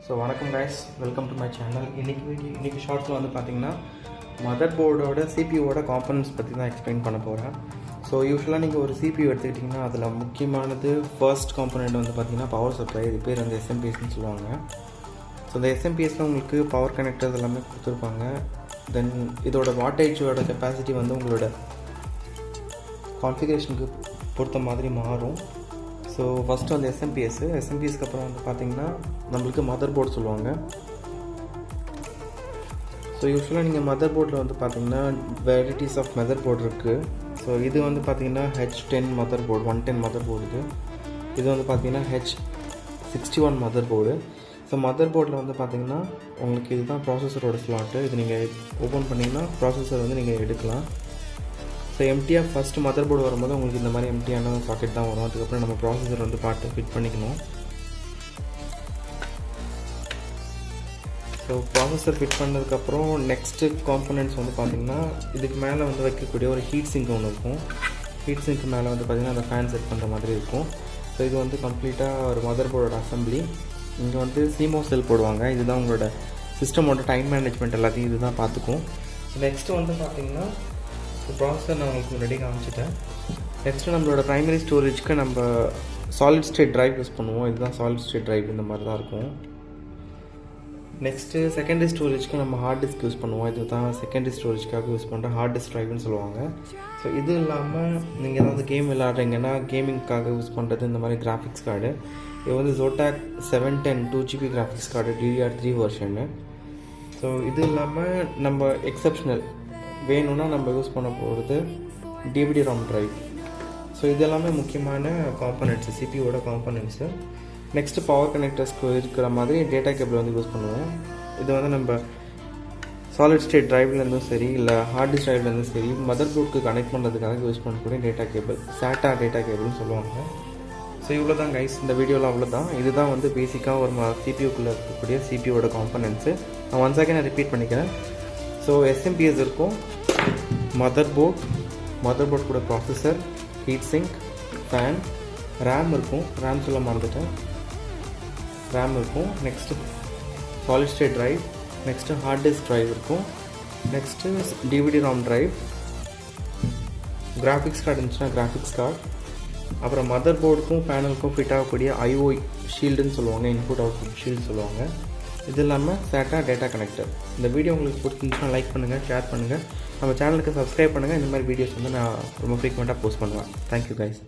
So வணக்கம் guys, welcome to my channel. இன்றைக்கி ஷார்ட்ஸில் வந்து பார்த்திங்கன்னா மதர் போர்டோட சிபியூவோட காம்பனன்ட்ஸ் பற்றி தான் எக்ஸ்பிளைன் பண்ண போகிறேன். ஸோ யூஸ்வலாக நீங்கள் ஒரு சிபியூ எடுத்துக்கிட்டிங்கன்னா அதில் முக்கியமானது ஃபர்ஸ்ட் காம்பனண்ட் வந்து பார்த்திங்கன்னா பவர் சப்ளை. இது பேர் வந்து எஸ்எம்பிஎஸ்ன்னு சொல்லுவாங்க. ஸோ இந்த எஸ்எம்பிஎஸில் உங்களுக்கு பவர் கனெக்டர்ஸ் எல்லாமே கொடுத்துருப்பாங்க. தென் இதோட வாட்டேஜோட கெப்பாசிட்டி வந்து உங்களோட கான்ஃபிகரேஷனுக்கு பொறுத்த மாதிரி மாறும். ஸோ ஃபஸ்ட்டு வந்து எஸ்எம்பிஎஸ்க்கு அப்புறம் வந்து பார்த்திங்கன்னா நம்மளுக்கு மதர் போர்டு சொல்லுவாங்க. ஸோ யூஸ்வலாக நீங்கள் மதர் போர்டில் வந்து பார்த்திங்கன்னா வெரைட்டிஸ் ஆஃப் மதர் போர்டு இருக்குது. ஸோ இது வந்து பார்த்திங்கன்னா H10 mother board, 110 mother board. இது வந்து பார்த்திங்கன்னா H61 mother board. So mother போர்டில் வந்து பார்த்திங்கன்னா உங்களுக்கு இதுதான் ப்ராசஸரோட ஸ்லாட்டு. இது நீங்கள் ஓப்பன் பண்ணிங்கன்னா ப்ராசஸர் வந்து நீங்கள் எடுக்கலாம். ஸோ எம்டியாக ஃபஸ்ட்டு மதர் போர்டு வரும்போது உங்களுக்கு இந்த மாதிரி எம்டியான சாக்கெட் தான் வரும். அதுக்கப்புறம் நம்ம ப்ராசஸர் வந்து பார்த்து ஃபிட் பண்ணிக்கணும். ஸோ ப்ராசஸர் ஃபிட் பண்ணதுக்கப்புறம் நெக்ஸ்ட்டு காம்பனன்ட்ஸ் வந்து பார்த்திங்கன்னா இதுக்கு மேலே வந்து வைக்கக்கூடிய ஒரு ஹீட் சிங்க் ஒன்று இருக்கும். ஹீட் சிங்க்கு மேலே வந்து பார்த்திங்கன்னா அந்த ஃபேன் செட் பண்ணுற மாதிரி இருக்கும். ஸோ இது வந்து கம்ப்ளீட்டாக ஒரு மதர் போர்டோட அசம்பிளி. இங்கே வந்து CMOS செல் போடுவாங்க. இதுதான் உங்களோட சிஸ்டமோட டைம் மேனேஜ்மெண்ட் எல்லாத்தையும் இது தான் பார்த்துக்கும். ஸோ நெக்ஸ்ட்டு வந்து பார்த்திங்கன்னா ப்ராசஸர் நான் உங்களுக்கு முன்னாடி காமிச்சிட்டேன். நெக்ஸ்ட்டு நம்மளோட ப்ரைமரி ஸ்டோரேஜ்க்கு நம்ம சாலிட் ஸ்டேட் ட்ரைவ் யூஸ் பண்ணுவோம். இதுதான் சாலிட் ஸ்டேட் ட்ரைவ், இந்த மாதிரி தான் இருக்கும். நெக்ஸ்ட்டு செகண்டரி ஸ்டோரேஜ்க்கு நம்ம ஹார்ட் டிஸ்க் யூஸ் பண்ணுவோம். இது தான் செகண்டரி ஸ்டோரேஜ்க்காக யூஸ் பண்ணுற ஹார்ட் டிஸ்க் ட்ரைவ்னு சொல்லுவாங்க. ஸோ இது இல்லாமல் நீங்கள் ஏதாவது கேம் விளாட்றீங்கன்னா கேமிங்க்காக யூஸ் பண்ணுறது இந்த மாதிரி கிராஃபிக்ஸ் கார்டு. இது வந்து Zotac 710 2GB graphics card, DDR3 version. So இது இல்லாமல் நம்ம எக்ஸப்ஷனல் வேணும்னா நம்ம யூஸ் பண்ண போகிறது DVD-ROM ட்ரைவ். ஸோ இதெல்லாமே முக்கியமான காம்பனன்ட்ஸு, சிபியோட காம்பனன்ட்ஸு. நெக்ஸ்ட்டு பவர் கனெக்டர்ஸ்க்கு இருக்கிற மாதிரி டேட்டா கேபிள் வந்து யூஸ் பண்ணுவோம். இது வந்து நம்ம சாலிட் ஸ்டேட் ட்ரைவ்லேருந்தும் சரி, இல்லை ஹார்ட் டிஸ்க் ட்ரைவ்லேருந்தும் சரி, மதர் போர்டுக்கு கனெக்ட் பண்ணுறதுக்காக யூஸ் பண்ணக்கூடிய டேட்டா கேபிள், SATA டேட்டா கேபிள்னு சொல்லுவாங்க. ஸோ இவ்வளோ தான் கைஸ், இந்த வீடியோவில் அவ்வளோதான். இதுதான் வந்து பேசிக்காக ஒரு சிபியூக்குள்ளே இருக்கக்கூடிய சிபியோட காம்பனன்ட்ஸு. நான் ஒன்ஸ் அகைன் ரிப்பீட் பண்ணிக்கிறேன். ஸோ எஸ்எம்பிஎஸ் இருக்கும், மதர் போர்ட் கூட processor, heat sink, fan, RAM இருக்கும். ரேம் சொல்ல மறந்துட்டேன், ரேம் இருக்கும். Next solid state drive, next hard disk drive இருக்கும். Next DVD-ROM drive, graphics card இருந்துச்சுன்னா கிராஃபிக்ஸ் கார்டு, அப்புறம் மதர் போர்டுக்கும் பேனலுக்கும் ஃபிட் ஆகக்கூடிய IO ஷீல்டுன்னு சொல்லுவாங்க, இன்புட் அவுட்புட் ஷீல்டு சொல்லுவாங்க. இது இல்லாமல் SATA டேட்டா கனெக்டர். இந்த வீடியோ உங்களுக்கு பிடிச்சிருந்துச்சுன்னா லைக் பண்ணுங்கள், ஷேர் பண்ணுங்கள், நம்ம சேனலுக்கு சப்ஸ்கிரைப் பண்ணுங்கள். இந்த மாதிரி வீடியோஸ் வந்து நான் ரொம்ப ஃப்ரீக்வெண்ட்டாக போஸ்ட் பண்ணுவேன். Thank you guys.